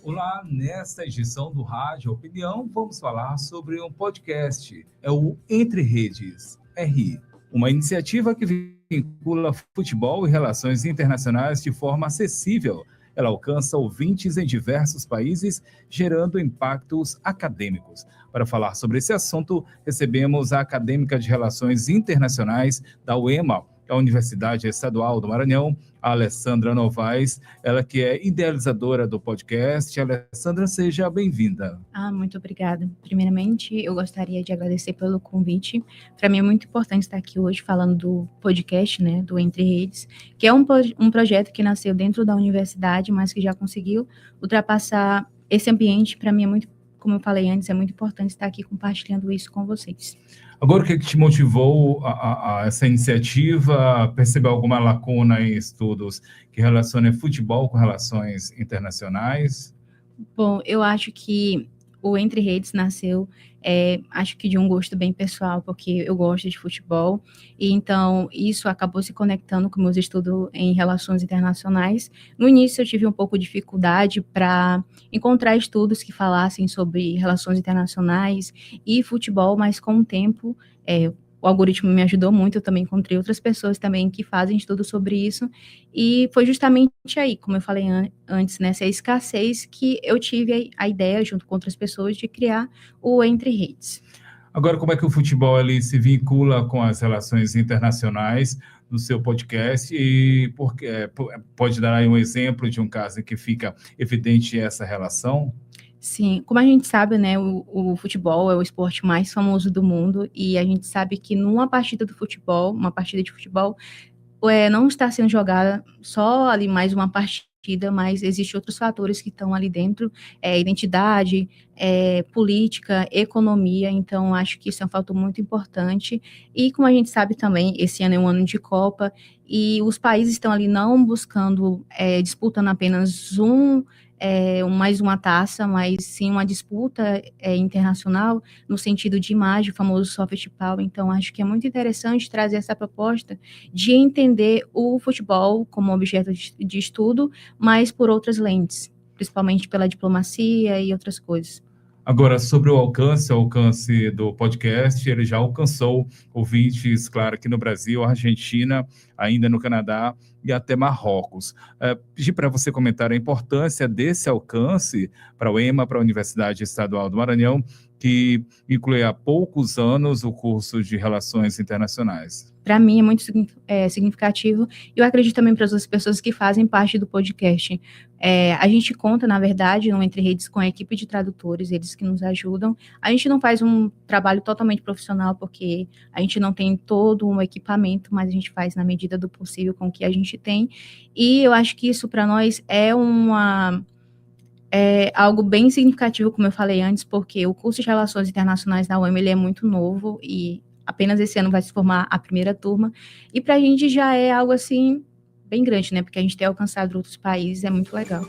Olá, nesta edição do Rádio Opinião, vamos falar sobre um podcast, é o Entre Redes, RI, uma iniciativa que vincula futebol e relações internacionais de forma acessível. Ela alcança ouvintes em diversos países, gerando impactos acadêmicos. Para falar sobre esse assunto, recebemos a acadêmica de Relações Internacionais da UEMA, a Universidade Estadual do Maranhão, a Alessandra Novaes, ela que é idealizadora do podcast. Alessandra, seja bem-vinda. Muito obrigada. Primeiramente, eu gostaria de agradecer pelo convite. Para mim é muito importante estar aqui hoje falando do podcast, né, do Entre Redes, que é um projeto que nasceu dentro da universidade, mas que já conseguiu ultrapassar esse ambiente. Para mim é muito, como eu falei antes, é muito importante estar aqui compartilhando isso com vocês. Agora, o que te motivou a essa iniciativa? Percebeu alguma lacuna em estudos que relacionem futebol com relações internacionais? Bom, eu acho que o Entre Redes nasceu, acho que de um gosto bem pessoal, porque eu gosto de futebol, e então isso acabou se conectando com meus estudos em relações internacionais. No início eu tive um pouco de dificuldade para encontrar estudos que falassem sobre relações internacionais e futebol, mas com o tempo, o algoritmo me ajudou muito, eu também encontrei outras pessoas também que fazem estudos sobre isso, e foi justamente aí, como eu falei antes, nessa escassez que eu tive a ideia, junto com outras pessoas, de criar o Entre Redes. Agora, como é que o futebol ali se vincula com as relações internacionais no seu podcast? E pode dar aí um exemplo de um caso em que fica evidente essa relação? Sim, como a gente sabe, né, o futebol é o esporte mais famoso do mundo, e a gente sabe que numa partida de futebol, não está sendo jogada só ali mais uma partida, mas existem outros fatores que estão ali dentro, identidade, política, economia, então acho que isso é um fator muito importante. E como a gente sabe também, esse ano é um ano de Copa, e os países estão ali não buscando, disputando apenas mais uma taça, mas sim uma disputa internacional, no sentido de imagem, o famoso soft power. Então, acho que é muito interessante trazer essa proposta de entender o futebol como objeto de estudo, mas por outras lentes, principalmente pela diplomacia e outras coisas. Agora, sobre o alcance do podcast, ele já alcançou ouvintes, claro, aqui no Brasil, Argentina, ainda no Canadá e até Marrocos. Pedi para você comentar a importância desse alcance para o EMA, para a Universidade Estadual do Maranhão, que inclui há poucos anos o curso de Relações Internacionais. Para mim é muito significativo, e eu acredito também para as outras pessoas que fazem parte do podcast. A gente conta, na verdade, no Entre Redes com a equipe de tradutores, eles que nos ajudam. A gente não faz um trabalho totalmente profissional, porque a gente não tem todo um equipamento, mas a gente faz na medida do possível com o que a gente tem, e eu acho que isso para nós é algo bem significativo, como eu falei antes, porque o curso de Relações Internacionais da UEM, ele é muito novo, e apenas esse ano vai se formar a primeira turma, e para a gente já é algo assim bem grande, né? Porque a gente tem alcançado outros países, é muito legal.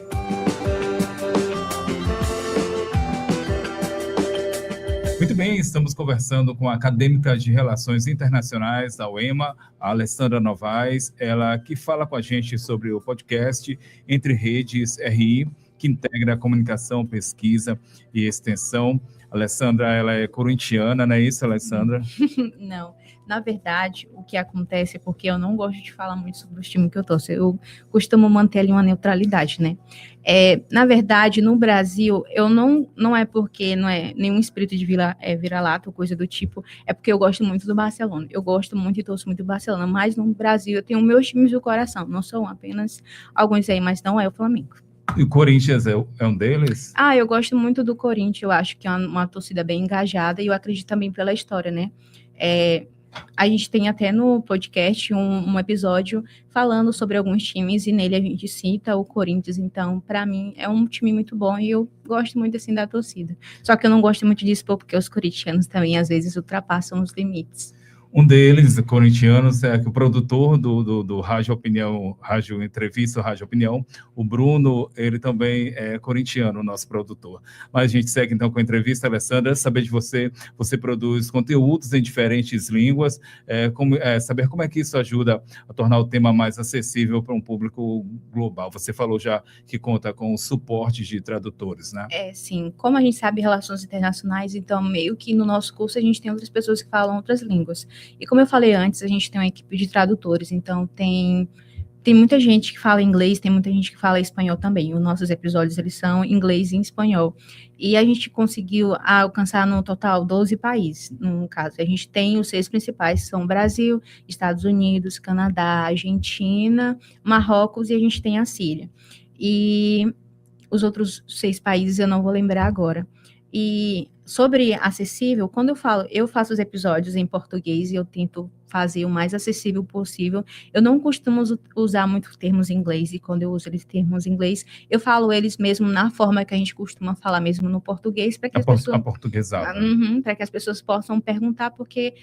Muito bem, estamos conversando com a acadêmica de Relações Internacionais da UEMA, a Alessandra Novaes, ela que fala com a gente sobre o podcast Entre Redes RI, que integra a comunicação, pesquisa e extensão. A Alessandra, ela é corintiana, não é isso, Alessandra? Não, na verdade, o que acontece é porque eu não gosto de falar muito sobre o time que eu torço, eu costumo manter ali uma neutralidade, né? Na verdade, no Brasil, eu não é porque não é nenhum espírito de vira-lata ou coisa do tipo, é porque eu gosto muito do Barcelona, eu gosto muito e torço muito do Barcelona, mas no Brasil eu tenho meus times do coração, não são apenas alguns aí, mas não é o Flamengo. E o Corinthians é um deles? Eu gosto muito do Corinthians, eu acho que é uma torcida bem engajada, e eu acredito também pela história, né? A gente tem até no podcast um episódio falando sobre alguns times, e nele a gente cita o Corinthians, então para mim é um time muito bom, e eu gosto muito assim da torcida. Só que eu não gosto muito de expor, porque os corintianos também às vezes ultrapassam os limites. Um deles, corintianos, é que o produtor do Rádio Opinião, Rádio Entrevista, Rádio Opinião, o Bruno, ele também é corintiano, nosso produtor. Mas a gente segue então com a entrevista, Alessandra, saber de você, você produz conteúdos em diferentes línguas, saber como é que isso ajuda a tornar o tema mais acessível para um público global. Você falou já que conta com o suporte de tradutores, né? Sim. Como a gente sabe relações internacionais, então meio que no nosso curso a gente tem outras pessoas que falam outras línguas. E como eu falei antes, a gente tem uma equipe de tradutores, então tem muita gente que fala inglês, tem muita gente que fala espanhol também. Os nossos episódios, eles são em inglês e em espanhol. E a gente conseguiu alcançar no total 12 países, no caso. A gente tem os 6 principais, são Brasil, Estados Unidos, Canadá, Argentina, Marrocos e a gente tem a Síria. E os outros 6 países eu não vou lembrar agora. E sobre acessível, quando eu faço os episódios em português e eu tento fazer o mais acessível possível. Eu não costumo usar muitos termos em inglês, e quando eu uso eles termos em inglês, eu falo eles mesmo na forma que a gente costuma falar mesmo no português, para que as pessoas... Aportuguesada. Para que as pessoas possam perguntar, porque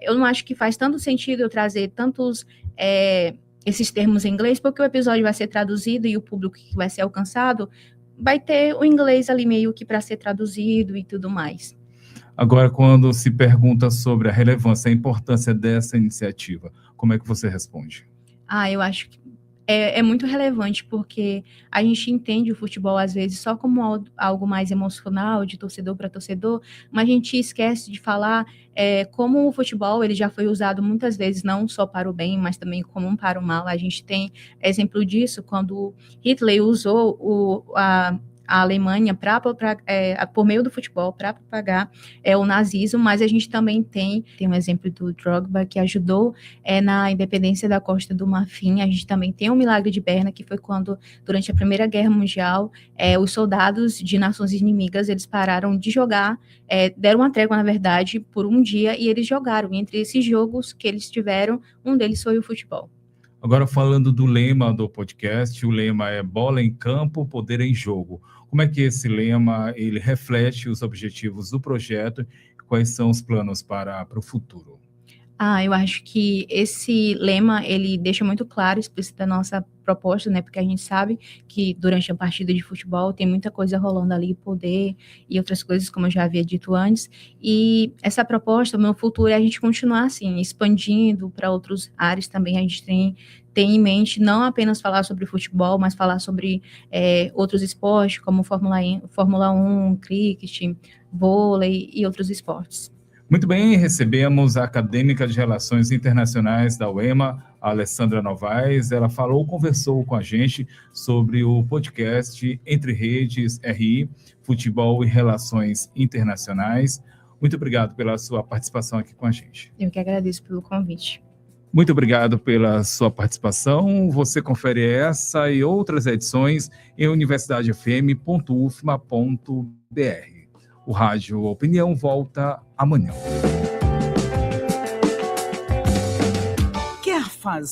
eu não acho que faz tanto sentido eu trazer tantos... esses termos em inglês, porque o episódio vai ser traduzido e o público que vai ser alcançado vai ter o inglês ali meio que para ser traduzido e tudo mais. Agora, quando se pergunta sobre a relevância, a importância dessa iniciativa, como é que você responde? Eu acho que é muito relevante, porque a gente entende o futebol, às vezes, só como algo mais emocional, de torcedor para torcedor, mas a gente esquece de falar como o futebol ele já foi usado muitas vezes, não só para o bem, mas também como para o mal. A gente tem exemplo disso, quando Hitler usou a Alemanha por meio do futebol para propagar o nazismo, mas a gente também tem um exemplo do Drogba, que ajudou na independência da Costa do Marfim. A gente também tem o Milagre de Berna, que foi quando, durante a Primeira Guerra Mundial, os soldados de nações inimigas, eles pararam de jogar, deram uma trégua, na verdade, por um dia, e eles jogaram. E entre esses jogos que eles tiveram, um deles foi o futebol. Agora, falando do lema do podcast, o lema é Bola em Campo, Poder em Jogo. Como é que esse lema ele reflete os objetivos do projeto e quais são os planos para o futuro? Eu acho que esse lema, ele deixa muito claro, explícita a nossa proposta, né, porque a gente sabe que durante a partida de futebol tem muita coisa rolando ali, poder e outras coisas, como eu já havia dito antes, e essa proposta, o meu futuro é a gente continuar assim, expandindo para outros áreas também. A gente tem em mente não apenas falar sobre futebol, mas falar sobre outros esportes, como Fórmula 1, cricket, vôlei e outros esportes. Muito bem, recebemos a acadêmica de Relações Internacionais da UEMA, a Alessandra Novaes. Ela conversou com a gente sobre o podcast Entre Redes RI, Futebol e Relações Internacionais. Muito obrigado pela sua participação aqui com a gente. Eu que agradeço pelo convite. Muito obrigado pela sua participação. Você confere essa e outras edições em universidadefm.ufma.br. O Rádio Opinião volta amanhã. Quer fazer